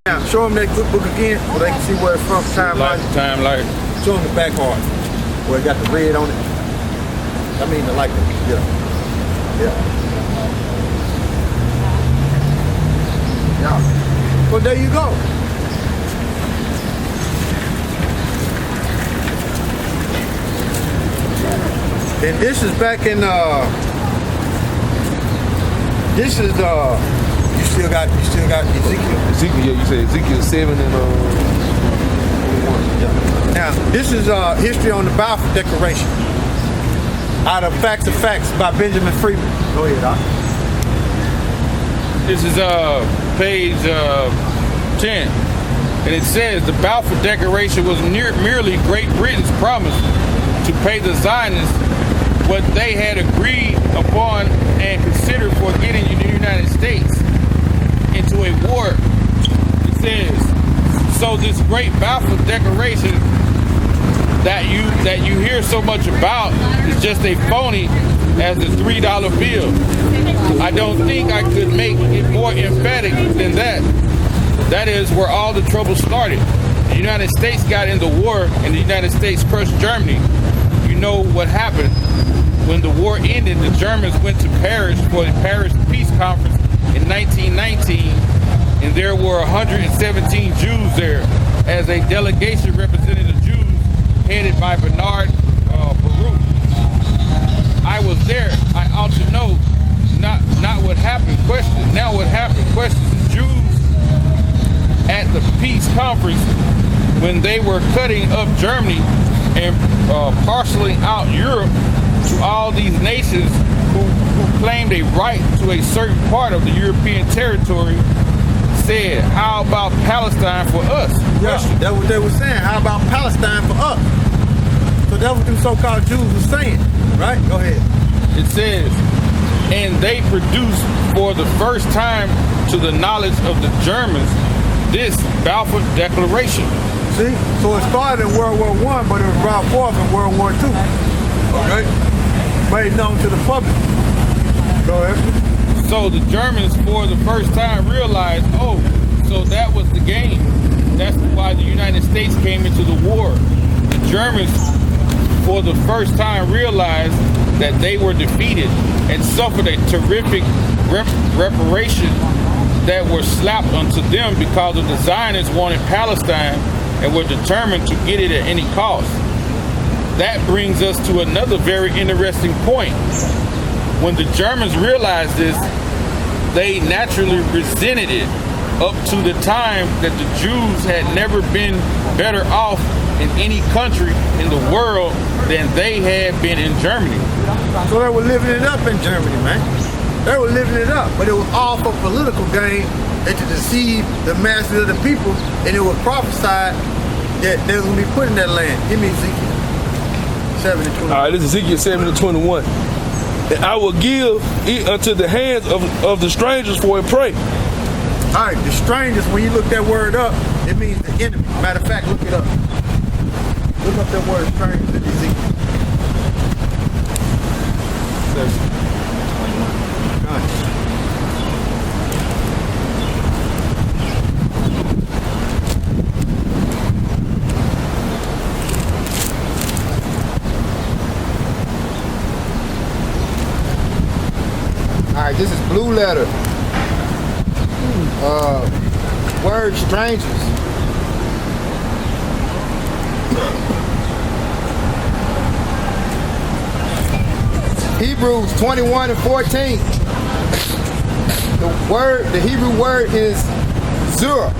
Now, show them that good book again so they can see where it's from. Time Life. Show them the back part where it got the red on it. I mean, the light. Yeah. Well, there you go. And this is back in this is you still got Ezekiel. Ezekiel, yeah, you said Ezekiel 7 and Now, this is history on the Balfour Declaration. Out of Facts of Facts by Benjamin Freeman. Go ahead, Doc. This is page 10. And it says the Balfour Declaration was merely Great Britain's promise to pay the Zionists what they had agreed upon and considered for getting the United States into a war. It says, so this great Balfour Declaration that you hear so much about is just a phony as the $3 bill. I don't think I could make it more emphatic than that. That is where all the trouble started. The United States got in the war and the United States crushed Germany. You know what happened. When the war ended, the Germans went to Paris for the Paris Peace Conference in 1919, and there were 117 Jews there as a delegation representing the Jews headed by Bernard Baruch. I was there. I ought to know not what happened. Question. Now what happened? Question. The Jews at the peace conference, when they were cutting up Germany and parceling out Europe to all these nations who claimed a right to a certain part of the European territory, said, how about Palestine for us? Yeah, that's what they were saying. How about Palestine for us? So that's what them so-called Jews were saying, right? Go ahead. It says, and they produced for the first time to the knowledge of the Germans this Balfour Declaration. See? So it started in World War I, but it was brought forth in World War II. Okay? Made known to the public. Go ahead. So the Germans, for the first time, realized, oh, so that was the game. That's why the United States came into the war. The Germans, for the first time, realized that they were defeated and suffered a terrific reparation that were slapped onto them because of the Zionists wanted Palestine and were determined to get it at any cost. That brings us to another very interesting point. When the Germans realized this, they naturally resented it up to the time that the Jews had never been better off in any country in the world than they had been in Germany. So they were living it up in Germany, man. They were living it up, but it was all for political gain and to deceive the masses of the people, and it was prophesied that they were going to be put in that land. Give me Ezekiel 7 and 21. all right, this is Ezekiel 7 and 21. And I will give it unto the hands of the strangers for a prey. All right, the strangers, when you look that word up, it means the enemy. Matter of fact, look it up. Look up that word strangers in Ezekiel. All right, this is Blue Letter. Word strangers. Hebrews 21 and 14. The Hebrew word is zura.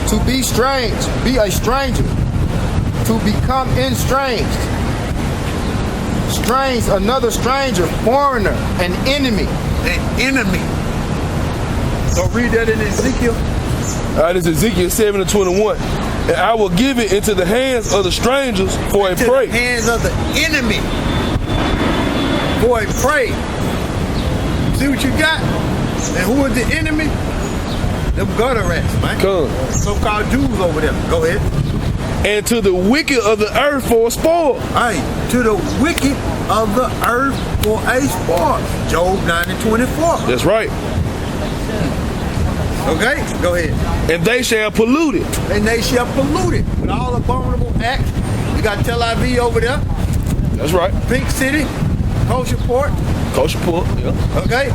To be strange, be a stranger. To become estranged. Strange, another stranger, foreigner, an enemy. An enemy. So read that in Ezekiel. All right, this is Ezekiel 7 and 21. And I will give it into the hands of the strangers for a prey. Into the hands of the enemy. For a prey. See what you got? And who is the enemy? Them gutter rats, man. Come. So-called Jews over there. Go ahead. And to the wicked of the earth for a spoil. Hey, to the wicked of the earth for a spoil. Job 9 and 24. That's right. Go Okay, go ahead. And they shall pollute it. And they shall pollute it with all abominable acts. You got Tel Aviv over there. That's right. Pink City, Kosher Port. Kosher Port, yeah. Okay,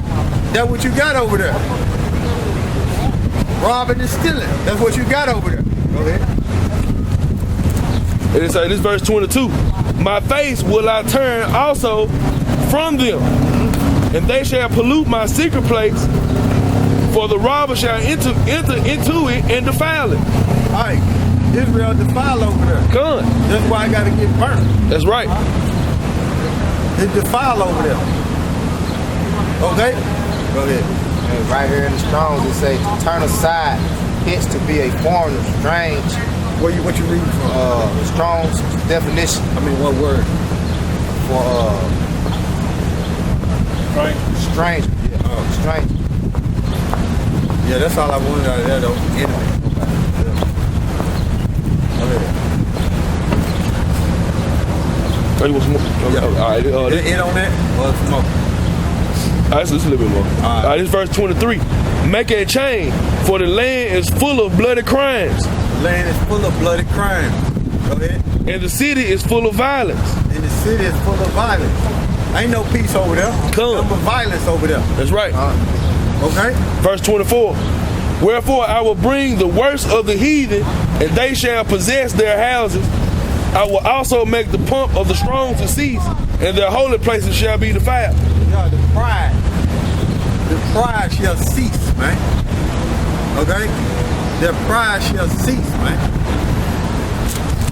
that's what you got over there. Robbing and stealing. That's what you got over there. Go ahead. And it says, this verse 22. My face will I turn also from them, and they shall pollute my secret place, for the robber shall enter into it and defile it. All right, Israel defile over there. Come. That's why I got to get burnt. That's right. It defile over there. Okay? Go ahead. And right here in the Strong's, it say, turn aside, hence to be a foreigner, strange. What you reading from? Strong's definition. I mean, what word? For strange. Yeah, strange. Yeah, that's all I wanted out of that, though. Enemy. Oh, you want some more? Yeah. All right. It on that? Well, some more. All right, so this is a little bit more. All right, this is verse 23. Make a chain, for the land is full of bloody crimes. The land is full of bloody crime. Go ahead. And the city is full of violence. And the city is full of violence. Ain't no peace over there. Come. Nothing but violence over there. That's right. Okay? Verse 24. Wherefore I will bring the worst of the heathen, and they shall possess their houses. I will also make the pomp of the strong to cease, and their holy places shall be defiled. Yeah, the pride shall cease, man. Okay? Their pride shall cease, man.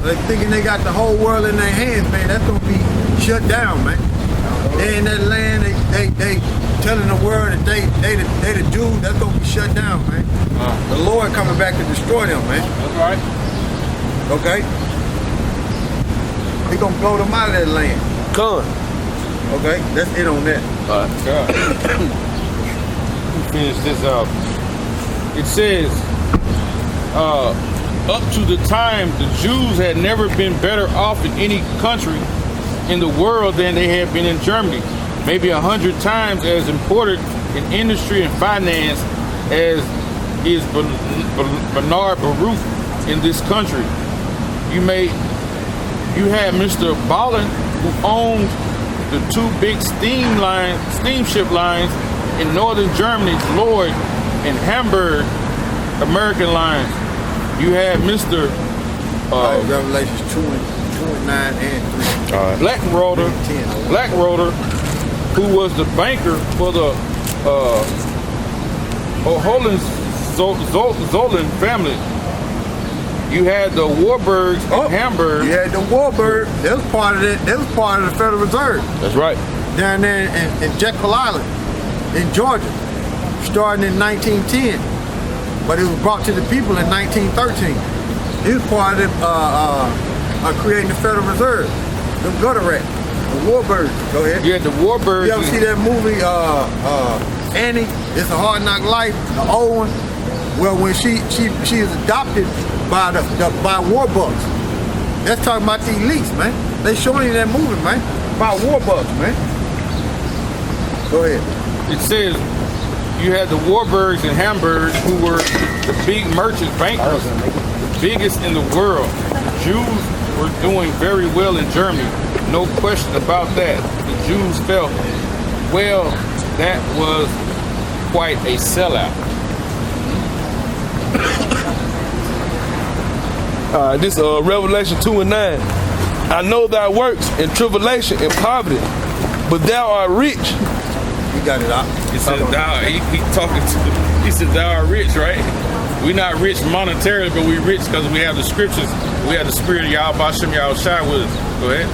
They thinking they got the whole world in their hands, man. That's gonna be shut down, man. They in that land, they telling the world that they the Jews. That's gonna be shut down, man. The Lord coming back to destroy them, man. That's right. Okay? He gonna blow them out of that land. Come. Okay? That's it on that. All right. God. Finish this up. It says, up to the time the Jews had never been better off in any country in the world than they had been in Germany. Maybe 100 times as important in industry and finance as is Bernard Baruch in this country. You had Mr. Ballin, who owned the two big steamship lines in northern Germany, Lloyd and Hamburg American lines. You had Mr. Revelations 2 and 9 and 3. All right. Blackroder, who was the banker for the Hohenzollern family. You had the Warburgs in Hamburg. You had the Warburg. That was part of it. That was part of the Federal Reserve. That's right. Down there in Jekyll Island, in Georgia, starting in 1910. But it was brought to the people in 1913. He was part of creating the Federal Reserve. The gutter rat, the Warburg. Go ahead. You had the Warburgs. You ever see that movie, Annie? It's a Hard Knock Life, the old one. Well, when she is adopted by by Warbucks. That's talking about the elites, man. They showing you that movie, man. About Warbucks, man. Go ahead. It says you had the Warburgs in Hamburg, who were the big merchant bankers, the biggest in the world. The Jews were doing very well in Germany, no question about that. The Jews felt, well, that was quite a sellout. This Revelation 2 and 9. I know thy works in tribulation and poverty, but thou art rich. You got it out. He said, he said, thou art rich, right? We're not rich monetarily, but we're rich because we have the scriptures. We have the spirit of Yahweh Shem Yahushua with us. Go ahead.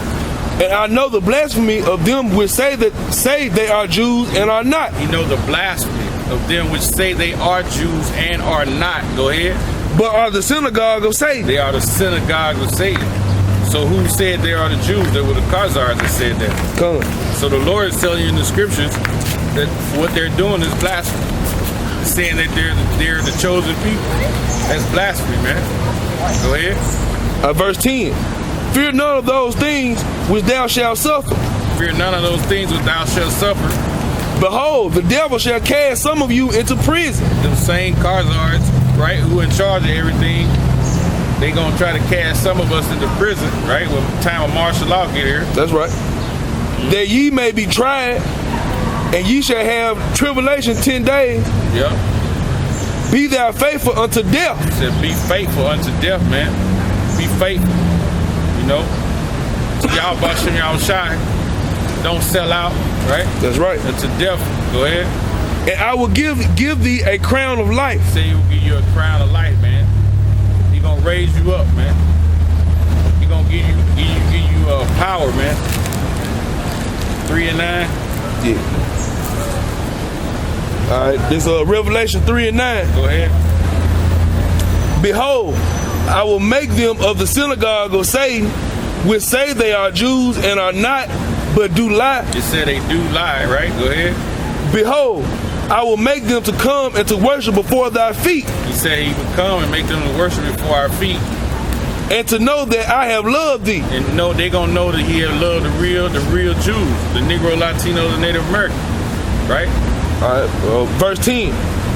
And I know the blasphemy of them which say they are Jews and are not. You know the blasphemy of them which say they are Jews and are not. Go ahead. But are the synagogue of Satan. They are the synagogue of Satan. So who said they are the Jews? They were the Khazars that said that. Come. So the Lord is telling you in the scriptures that what they're doing is blasphemy. Saying that they're the chosen people. That's blasphemy, man. Go ahead. Verse 10. Fear none of those things which thou shalt suffer. Fear none of those things which thou shalt suffer. Behold, the devil shall cast some of you into prison. Them same Khazars, right, who in charge of everything, they gonna try to cast some of us into prison, right, when time of martial law get here. That's right. That ye may be tried, and ye shall have tribulation 10 days. Yep. Be thou faithful unto death. He said, be faithful unto death, man. Be faithful. You know? Y'all busting y'all shy. Don't sell out, right? That's right. Unto death. Go ahead. And I will give thee a crown of life. Say he will give you a crown of life, man. He gonna raise you up, man. He gonna give you power, man. 3 and 9. Yeah. All right, this Revelation 3 and 9. Go ahead. Behold, I will make them of the synagogue of Satan, which say they are Jews and are not, but do lie. It said they do lie, right? Go ahead. Behold, I will make them to come and to worship before thy feet. He said he would come and make them to worship before our feet. And to know that I have loved thee. And know they gonna know that he have loved the real Jews, the Negro, Latinos, and Native Americans, right? All right, verse 10.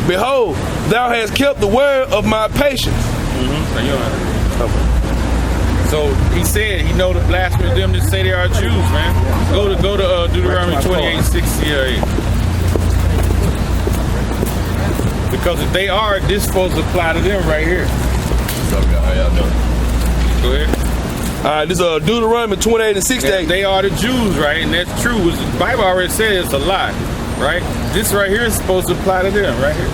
Behold, thou hast kept the word of my patience. So he said he know the blasphemy of them that say they are Jews, man. Go to Deuteronomy 28:68. Because if they are, this is supposed to apply to them right here. What's up, y'all? How y'all doing? Go ahead. All right, this is Deuteronomy 28 and 68. They are the Jews, right? And that's true. The Bible already says it's a lie, right? This right here is supposed to apply to them, right here.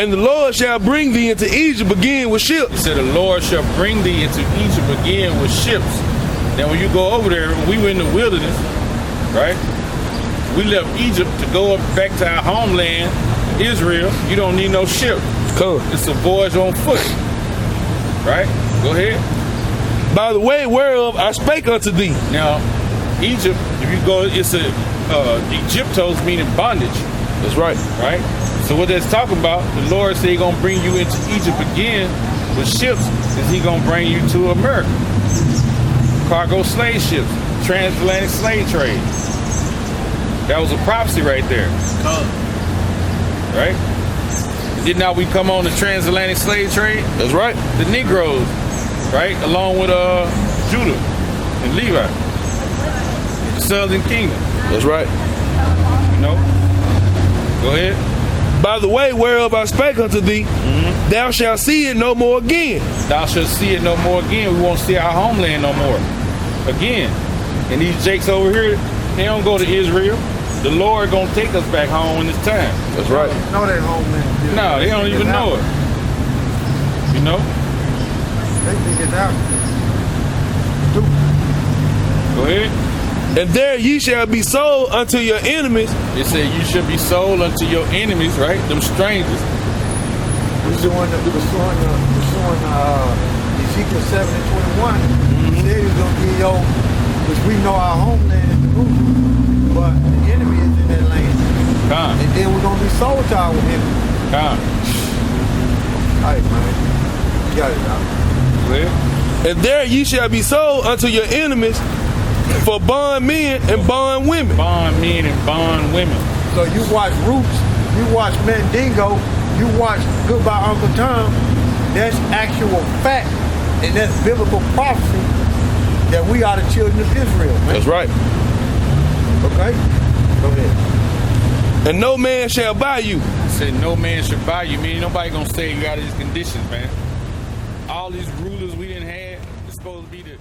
And the Lord shall bring thee into Egypt again with He ships. said the Lord shall bring thee into Egypt again with ships. Now when you go over there, when we were in the wilderness, right? We left Egypt to go up back to our homeland, Israel. You don't need no ship. Come. It's a voyage on foot. Right? Go ahead. By the way whereof I spake unto thee. Now, Egypt, if you go, it's Egyptos meaning bondage. That's right. Right? So what that's talking about, the Lord said he's going to bring you into Egypt again with ships, is he going to bring you to America. Cargo slave ships, transatlantic slave trade. That was a prophecy right there. Right? Did not we come on the transatlantic slave trade? That's right. The Negroes, right? Along with Judah and Levi. The Southern Kingdom. That's right. You know? Go ahead. By the way whereof I spake unto thee, thou shalt see it no more again. Thou shalt see it no more again. We won't see our homeland no more. Again. And these jakes over here, they don't go to Israel. The Lord gonna take us back home when it's time. That's right. No, they homeland. No, they don't even know it. You know? They think it's out. Go ahead. And there ye shall be sold unto your enemies. It said you should be sold unto your enemies, right? Them strangers. We're showing Ezekiel 7 and 21. He said he was going to be which we know our homeland is Jerusalem, but the enemy is in that land. Come. And then we're going to be sold to our enemy. Come. All right, man. You got it now. Well, And there ye shall be sold unto your enemies for bond men and bond women. bond men and bond women. So you watch Roots, you watch Mandingo, you watch Goodbye Uncle Tom. That's actual fact, and that's biblical prophecy that we are the children of Israel, man. That's right. Okay? Go ahead. And no man shall buy you. It said no man should buy you. Meaning nobody gonna save you out of these conditions, man. All these rulers we didn't have, it's supposed to be the